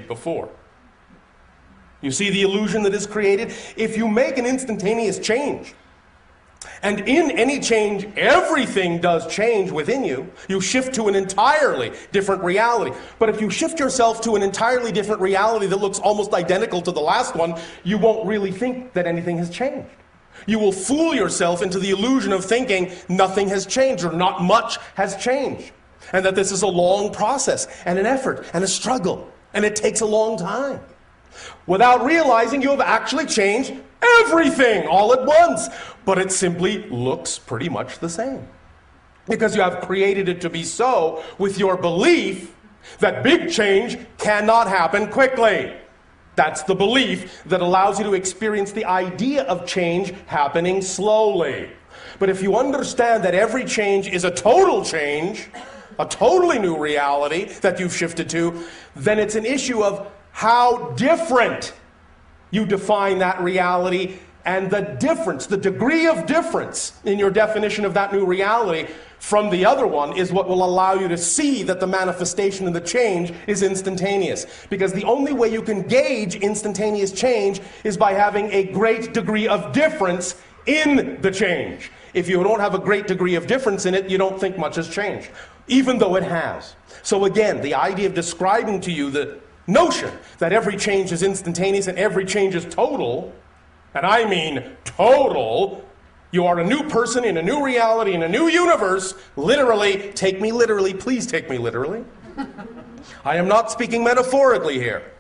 before. You see the illusion that is created? If you make an instantaneous change, and in any change, everything does change within you. You shift to an entirely different reality. But if you shift yourself to an entirely different reality that looks almost identical to the last one, you won't really think that anything has changed. You will fool yourself into the illusion of thinking nothing has changed or not much has changed. And that this is a long process and an effort and a struggle. And it takes a long time. Without realizing you have actually changed everything all at once. But it simply looks pretty much the same. Because you have created it to be so with your belief that big change cannot happen quickly. That's the belief that allows you to experience the idea of change happening slowly. But if you understand that every change is a total change, a totally new reality that you've shifted to, then it's an issue of how different you define that reality, and the difference, the degree of difference in your definition of that new reality from the other one is what will allow you to see that the manifestation of the change is instantaneous. Because the only way you can gauge instantaneous change is by having a great degree of difference in the change. If you don't have a great degree of difference in it, you don't think much has changed, even though it has. So again, the idea of describing to you the notion that every change is instantaneous and every change is total, and I mean total, you are a new person in a new reality, in a new universe, literally, take me literally, please take me literally. I am not speaking metaphorically here.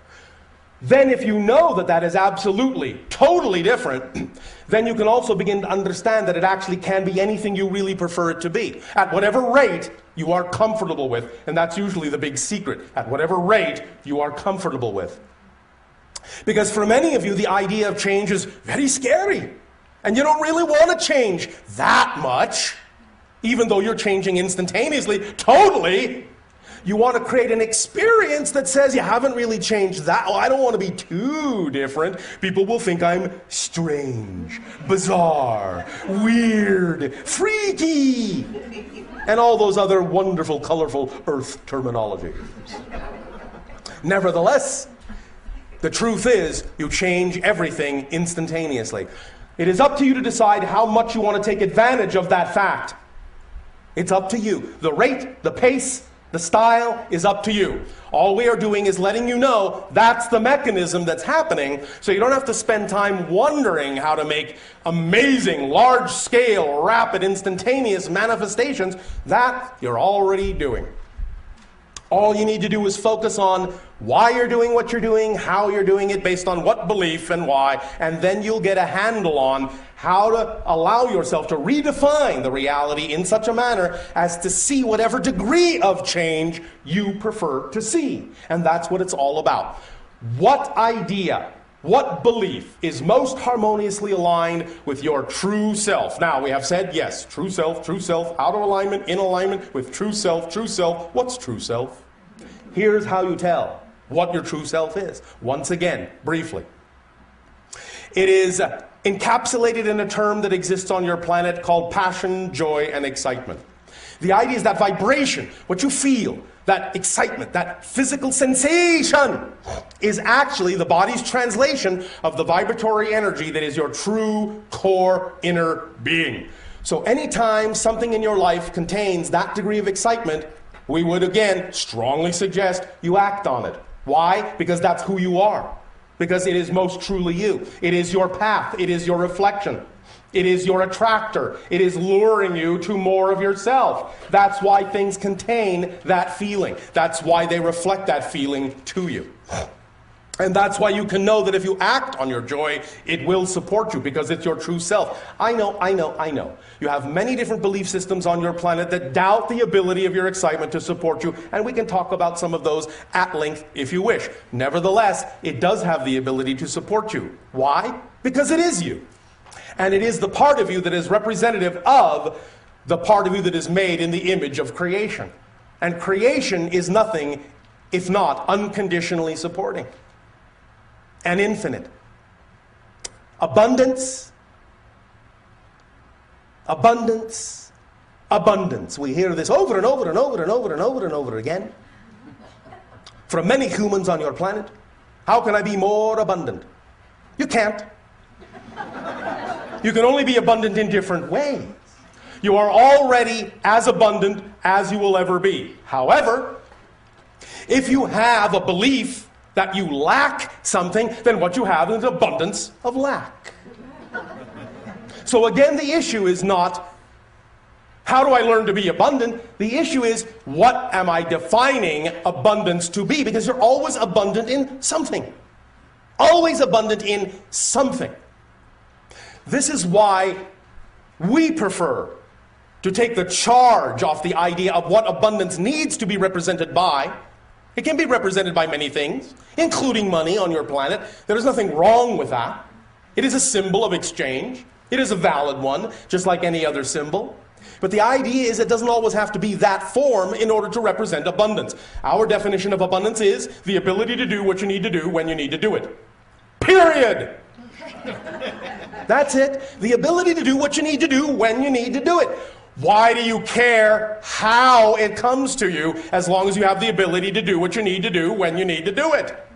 Then if you know that that is absolutely, totally different, then you can also begin to understand that it actually can be anything you really prefer it to be, at whatever rate you are comfortable with. And that's usually the big secret, at whatever rate you are comfortable with. Because for many of you, the idea of change is very scary. And you don't really want to change that much, even though you're changing instantaneously, totally. You want to create an experience that says you haven't really changed that. Oh, I don't want to be too different. People will think I'm strange, bizarre, weird, freaky, and all those other wonderful, colorful earth terminologies. Nevertheless, the truth is you change everything instantaneously. It is up to you to decide how much you want to take advantage of that fact. It's up to you. The rate, the pace, the style is up to you. All we are doing is letting you know that's the mechanism that's happening, so you don't have to spend time wondering how to make amazing, large-scale, rapid, instantaneous manifestations. That you're already doing. All you need to do is focus on why you're doing what you're doing, how you're doing it, based on what belief and why, and then you'll get a handle on how to allow yourself to redefine the reality in such a manner as to see whatever degree of change you prefer to see. And that's what it's all about. What idea, what belief is most harmoniously aligned with your true self? Now, we have said, yes, true self, out of alignment, in alignment with true self, true self. What's true self? Here's how you tell what your true self is. Once again, briefly. It is encapsulated in a term that exists on your planet called passion, joy, and excitement. The idea is that vibration, what you feel, that excitement, that physical sensation is actually the body's translation of the vibratory energy that is your true core inner being. So anytime something in your life contains that degree of excitement, we would again strongly suggest you act on it. Why? Because that's who you are. Because it is most truly you. It is your path. It is your reflection. It is your attractor. It is luring you to more of yourself. That's why things contain that feeling. That's why they reflect that feeling to you. And that's why you can know that if you act on your joy, it will support you because it's your true self. I know. You have many different belief systems on your planet that doubt the ability of your excitement to support you, and we can talk about some of those at length if you wish. Nevertheless, it does have the ability to support you. Why? Because it is you. And it is the part of you that is representative of the part of you that is made in the image of creation. And creation is nothing if not unconditionally supporting and infinite. Abundance, abundance, abundance. We hear this over and over and over and over and over and over again. from many humans on your planet. How can I be more abundant? You can't. You can only be abundant in different ways. You are already as abundant as you will ever be. However, if you have a belief that you lack something, then what you have is an abundance of lack. So again, the issue is not, how do I learn to be abundant? The issue is, what am I defining abundance to be? Because you're always abundant in something. Always abundant in something. This is why we prefer to take the charge off the idea of what abundance needs to be represented by. It can be represented by many things, including money on your planet. There is nothing wrong with that. It is a symbol of exchange. It is a valid one, just like any other symbol. But the idea is it doesn't always have to be that form in order to represent abundance. Our definition of abundance is the ability to do what you need to do when you need to do it. Period. That's it. The ability to do what you need to do when you need to do it. Why do you care how it comes to you as long as you have the ability to do what you need to do when you need to do it?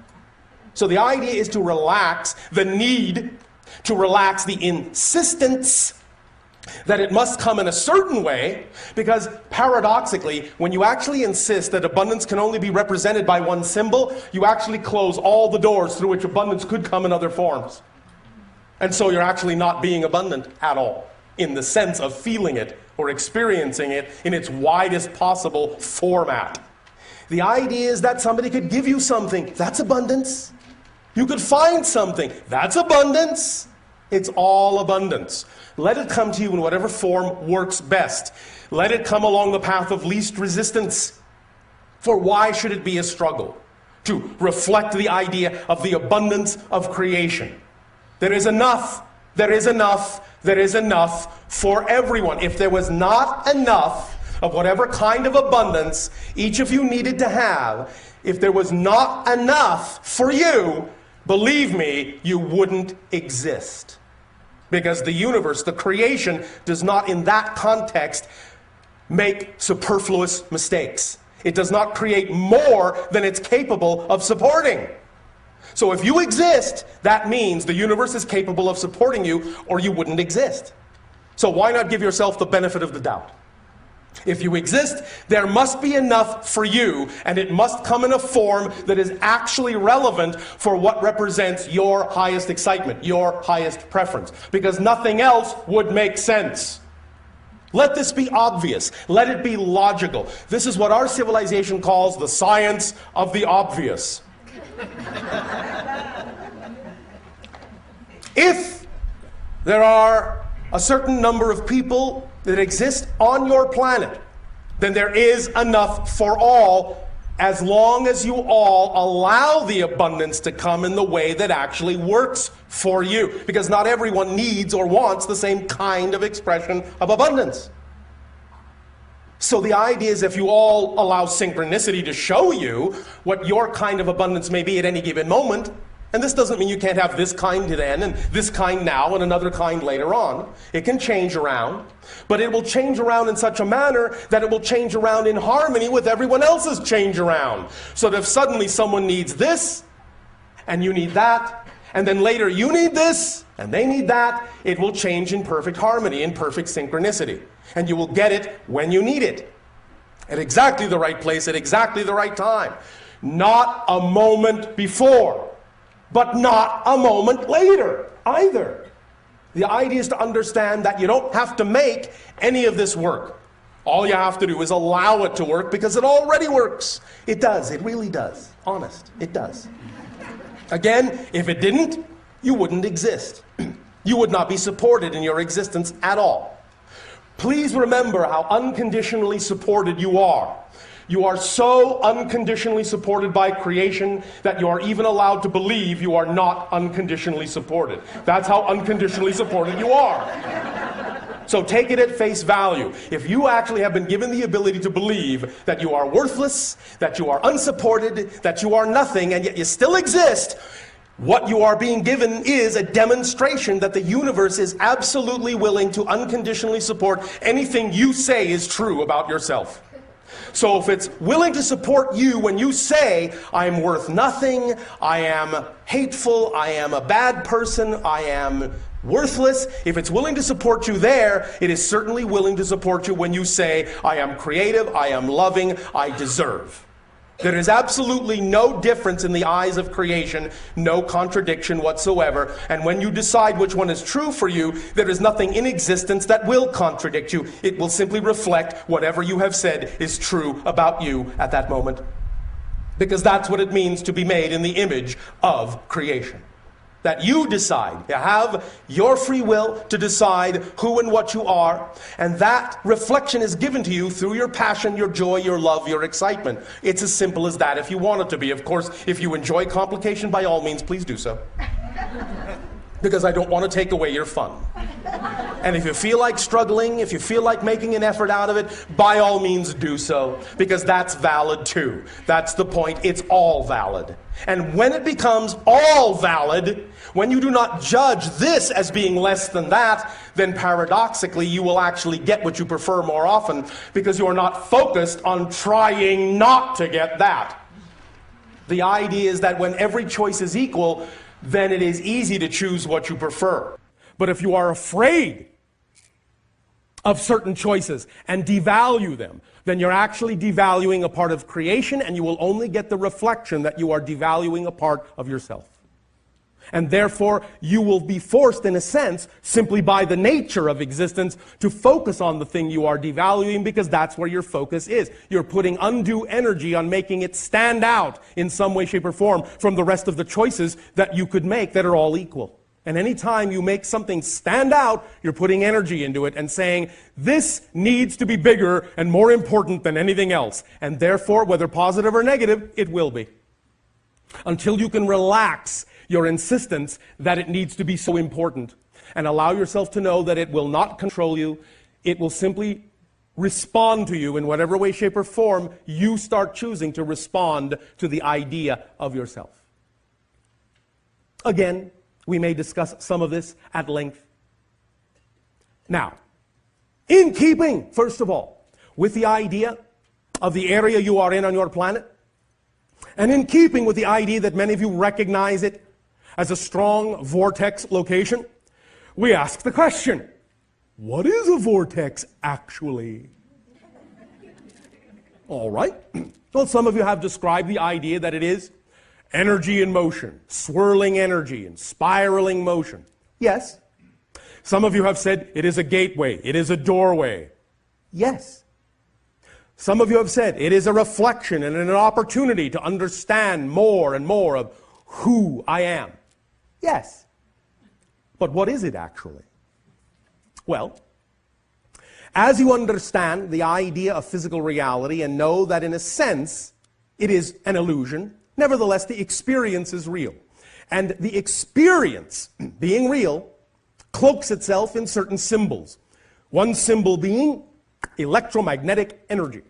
So the idea is to relax the need, to relax the insistence that it must come in a certain way, because paradoxically, when you actually insist that abundance can only be represented by one symbol, you actually close all the doors through which abundance could come in other forms. And so you're actually not being abundant at all, in the sense of feeling it or experiencing it in its widest possible format. The idea is that somebody could give you something. That's abundance. You could find something. That's abundance. It's all abundance. Let it come to you in whatever form works best. Let it come along the path of least resistance. For why should it be a struggle? To reflect the idea of the abundance of creation. There is enough. There is enough. There is enough for everyone. If there was not enough of whatever kind of abundance each of you needed to have, if there was not enough for you, believe me, you wouldn't exist. Because the universe, the creation, does not in that context make superfluous mistakes. It does not create more than it's capable of supporting. So if you exist, that means the universe is capable of supporting you, or you wouldn't exist. So why not give yourself the benefit of the doubt? If you exist, there must be enough for you, and it must come in a form that is actually relevant for what represents your highest excitement, your highest preference, because nothing else would make sense. Let this be obvious. Let it be logical. This is what our civilization calls the science of the obvious. If there are a certain number of people that exist on your planet, then there is enough for all, as long as you all allow the abundance to come in the way that actually works for you. Because not everyone needs or wants the same kind of expression of abundance. So the idea is, if you all allow synchronicity to show you what your kind of abundance may be at any given moment, and this doesn't mean you can't have this kind then, and this kind now, and another kind later on. It can change around, but it will change around in such a manner that it will change around in harmony with everyone else's change around. So that if suddenly someone needs this, and you need that, and then later you need this, and they need that, it will change in perfect harmony, in perfect synchronicity. And you will get it when you need it. At exactly the right place, at exactly the right time. Not a moment before, but not a moment later either. The idea is to understand that you don't have to make any of this work. All you have to do is allow it to work, because it already works. It does. It really does. Honest. It does. Again, if it didn't, you wouldn't exist. You would not be supported in your existence at all. Please remember how unconditionally supported you are. You are so unconditionally supported by creation that you are even allowed to believe you are not unconditionally supported. That's how unconditionally supported you are. So take it at face value. If you actually have been given the ability to believe that you are worthless, that you are unsupported, that you are nothing, and yet you still exist, what you are being given is a demonstration that the universe is absolutely willing to unconditionally support anything you say is true about yourself. So if it's willing to support you when you say, I'm worth nothing, I am hateful, I am a bad person, I am worthless, if it's willing to support you there, it is certainly willing to support you when you say, I am creative, I am loving, I deserve. There is absolutely no difference in the eyes of creation, no contradiction whatsoever. And when you decide which one is true for you, there is nothing in existence that will contradict you. It will simply reflect whatever you have said is true about you at that moment. Because that's what it means to be made in the image of creation. That you decide, you have your free will to decide who and what you are, and that reflection is given to you through your passion, your joy, your love, your excitement. It's as simple as that if you want it to be. Of course, if you enjoy complication, by all means, please do so. Because I don't want to take away your fun. And if you feel like struggling, if you feel like making an effort out of it, by all means do so, because that's valid too. That's the point. It's all valid. And when it becomes all valid, when you do not judge this as being less than that, then paradoxically you will actually get what you prefer more often, because you are not focused on trying not to get that. The idea is that when every choice is equal, then it is easy to choose what you prefer. But if you are afraid of certain choices and devalue them, then you're actually devaluing a part of creation, and you will only get the reflection that you are devaluing a part of yourself. And therefore, you will be forced, in a sense, simply by the nature of existence, to focus on the thing you are devaluing, because that's where your focus is. You're putting undue energy on making it stand out in some way, shape, or form from the rest of the choices that you could make that are all equal. And any time you make something stand out, you're putting energy into it and saying, this needs to be bigger and more important than anything else. And therefore, whether positive or negative, it will be. Until you can relax your insistence that it needs to be so important and allow yourself to know that it will not control you, it will simply respond to you in whatever way, shape, or form you start choosing to respond to the idea of yourself. Again, we may discuss some of this at length. Now, in keeping, first of all, with the idea of the area you are in on your planet, and in keeping with the idea that many of you recognize it as a strong vortex location, we ask the question, what is a vortex actually? All right. Well, some of you have described the idea that it is energy in motion, swirling energy and spiraling motion. Yes. Some of you have said it is a gateway, it is a doorway. Yes. Some of you have said it is a reflection and an opportunity to understand more and more of who I am. Yes. But what is it actually? Well, as you understand the idea of physical reality and know that in a sense it is an illusion, nevertheless the experience is real. And the experience, being real, cloaks itself in certain symbols. One symbol being electromagnetic energy.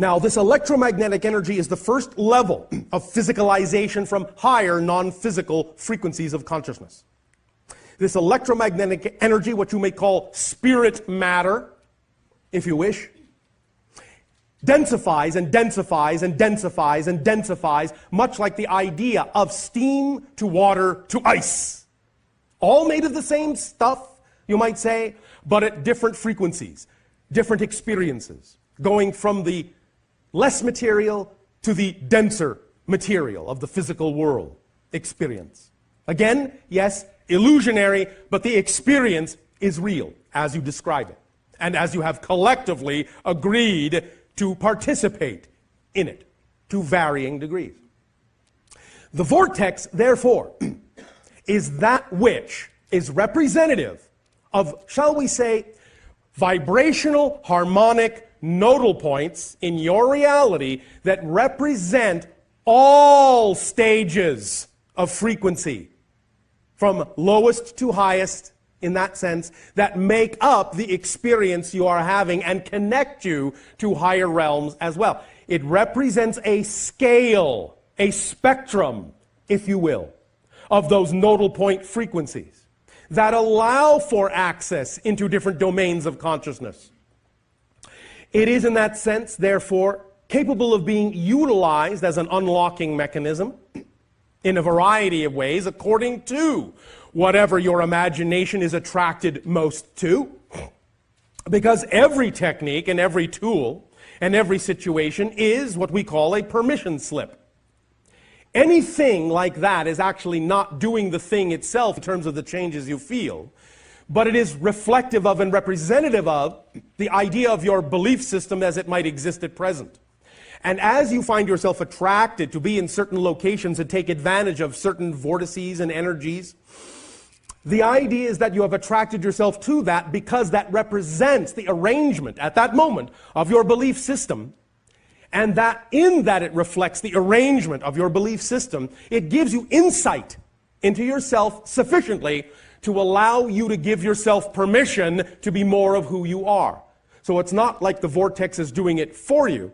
Now, this electromagnetic energy is the first level of physicalization from higher non-physical frequencies of consciousness. This electromagnetic energy, what you may call spirit matter, if you wish, densifies and densifies and densifies and densifies, much like the idea of steam to water to ice. All made of the same stuff, you might say, but at different frequencies, different experiences, going from the less material to the denser material of the physical world experience. Again, yes, illusionary, but the experience is real as you describe it, and as you have collectively agreed to participate in it to varying degrees. The vortex, therefore, is that which is representative of, shall we say, vibrational, harmonic, nodal points in your reality that represent all stages of frequency, from lowest to highest, in that sense, that make up the experience you are having and connect you to higher realms as well. It represents a scale, a spectrum, if you will, of those nodal point frequencies that allow for access into different domains of consciousness. It is in that sense, therefore, capable of being utilized as an unlocking mechanism in a variety of ways according to whatever your imagination is attracted most to. Because every technique and every tool and every situation is what we call a permission slip. Anything like that is actually not doing the thing itself in terms of the changes you feel, but it is reflective of and representative of the idea of your belief system as it might exist at present. And as you find yourself attracted to be in certain locations and take advantage of certain vortices and energies, the idea is that you have attracted yourself to that because that represents the arrangement at that moment of your belief system, and that in that it reflects the arrangement of your belief system. It gives you insight into yourself sufficiently to allow you to give yourself permission to be more of who you are. So it's not like the vortex is doing it for you,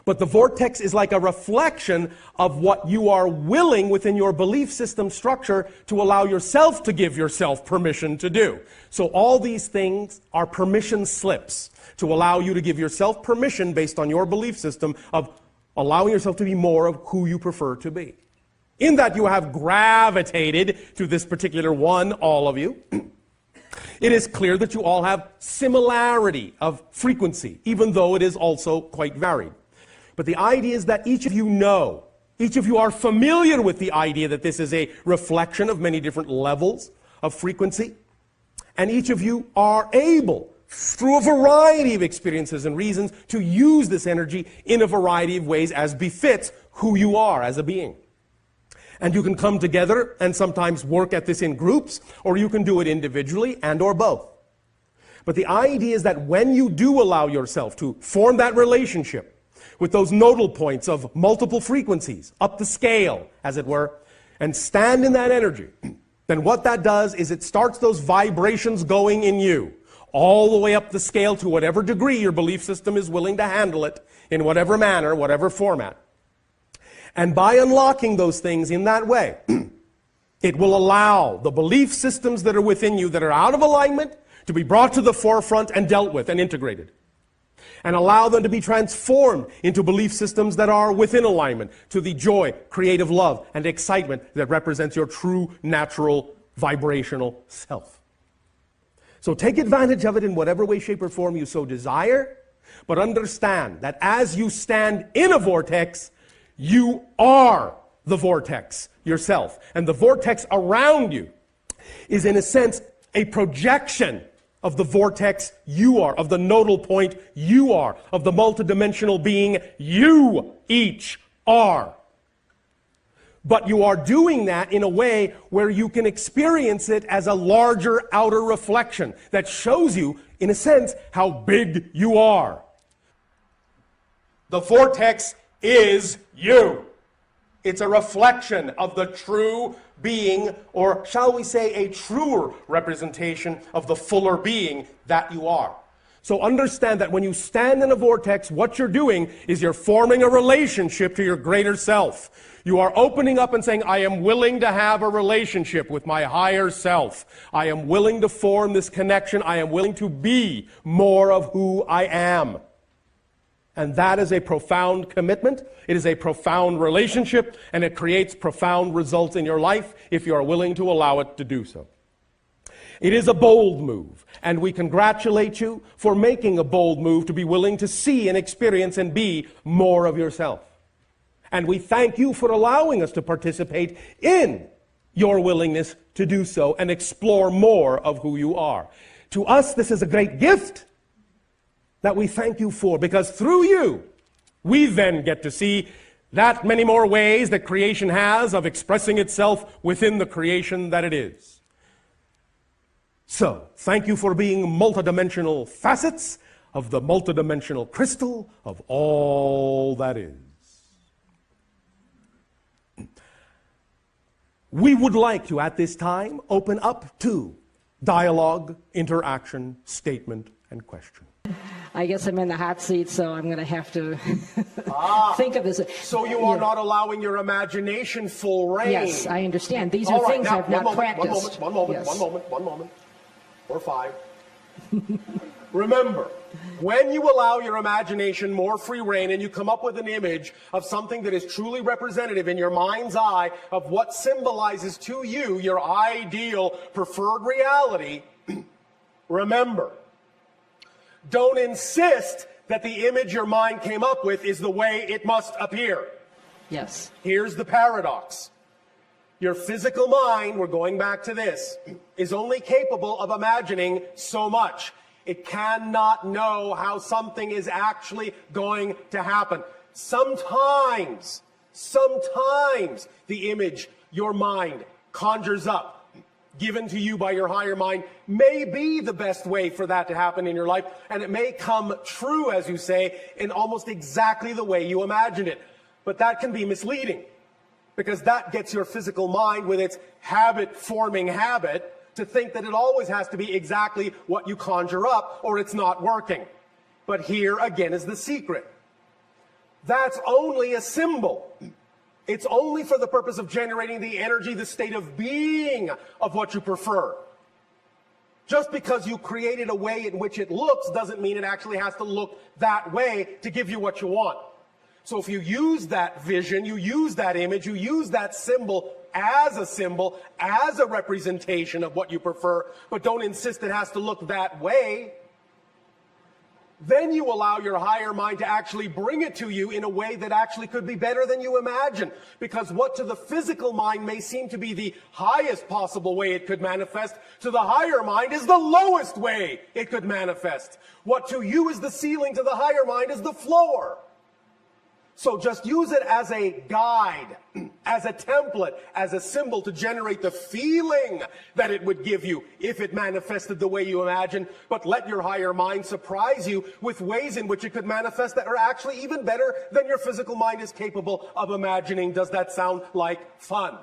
but the vortex is like a reflection of what you are willing within your belief system structure to allow yourself to give yourself permission to do. So all these things are permission slips to allow you to give yourself permission based on your belief system of allowing yourself to be more of who you prefer to be. In that you have gravitated to this particular one, all of you. It is clear that you all have similarity of frequency, even though it is also quite varied. But the idea is that each of you know, each of you are familiar with the idea that this is a reflection of many different levels of frequency. And each of you are able, through a variety of experiences and reasons, to use this energy in a variety of ways as befits who you are as a being. And you can come together and sometimes work at this in groups, or you can do it individually and or both. But the idea is that when you do allow yourself to form that relationship with those nodal points of multiple frequencies, up the scale, as it were, and stand in that energy, then what that does is it starts those vibrations going in you, all the way up the scale to whatever degree your belief system is willing to handle it, in whatever manner, whatever format. And by unlocking those things in that way, it will allow the belief systems that are within you that are out of alignment to be brought to the forefront and dealt with and integrated. And allow them to be transformed into belief systems that are within alignment to the joy, creative love, and excitement that represents your true, natural, vibrational self. So take advantage of it in whatever way, shape, or form you so desire, but understand that as you stand in a vortex, you are the vortex yourself. And the vortex around you is, in a sense, a projection of the vortex you are, of the nodal point you are, of the multidimensional being you each are. But you are doing that in a way where you can experience it as a larger outer reflection that shows you, in a sense, how big you are. The vortex is you. It's a reflection of the true being, or shall we say a truer representation of the fuller being that you are. So understand that when you stand in a vortex, what you're doing is you're forming a relationship to your greater self. You are opening up and saying, I am willing to have a relationship with my higher self. I am willing to form this connection. I am willing to be more of who I am. And that is a profound commitment. It is a profound relationship, and it creates profound results in your life if you are willing to allow it to do so. It is a bold move, and we congratulate you for making a bold move to be willing to see and experience and be more of yourself. And we thank you for allowing us to participate in your willingness to do so and explore more of who you are. To us, this is a great gift that we thank you for, because through you, we then get to see that many more ways that creation has of expressing itself within the creation that it is. So, thank you for being multidimensional facets of the multidimensional crystal of all that is. We would like to, at this time, open up to dialogue, interaction, statement, and question. I guess I'm in the hot seat, so I'm going to have to think of this. So you are not allowing your imagination full reign. Yes, I understand. These are things I've not practiced. One moment. Or 5. Remember, When you allow your imagination more free rein and you come up with an image of something that is truly representative in your mind's eye of what symbolizes to you your ideal preferred reality, remember, don't insist that the image your mind came up with is the way it must appear. Yes. Here's the paradox. Your physical mind, we're going back to this, is only capable of imagining so much. It cannot know how something is actually going to happen. Sometimes the image your mind conjures up, given to you by your higher mind, may be the best way for that to happen in your life, and it may come true, as you say, in almost exactly the way you imagined it. But that can be misleading, because that gets your physical mind, with its habit-forming habit, to think that it always has to be exactly what you conjure up, or it's not working. But here, again, is the secret. That's only a symbol. It's only for the purpose of generating the energy, the state of being of what you prefer. Just because you created a way in which it looks doesn't mean it actually has to look that way to give you what you want. So if you use that vision, you use that image, you use that symbol, as a representation of what you prefer, but don't insist it has to look that way, then you allow your higher mind to actually bring it to you in a way that actually could be better than you imagine. Because what to the physical mind may seem to be the highest possible way it could manifest, to the higher mind is the lowest way it could manifest. What to you is the ceiling, to the higher mind is the floor. So just use it as a guide, as a template, as a symbol to generate the feeling that it would give you if it manifested the way you imagine. But let your higher mind surprise you with ways in which it could manifest that are actually even better than your physical mind is capable of imagining. Does that sound like fun?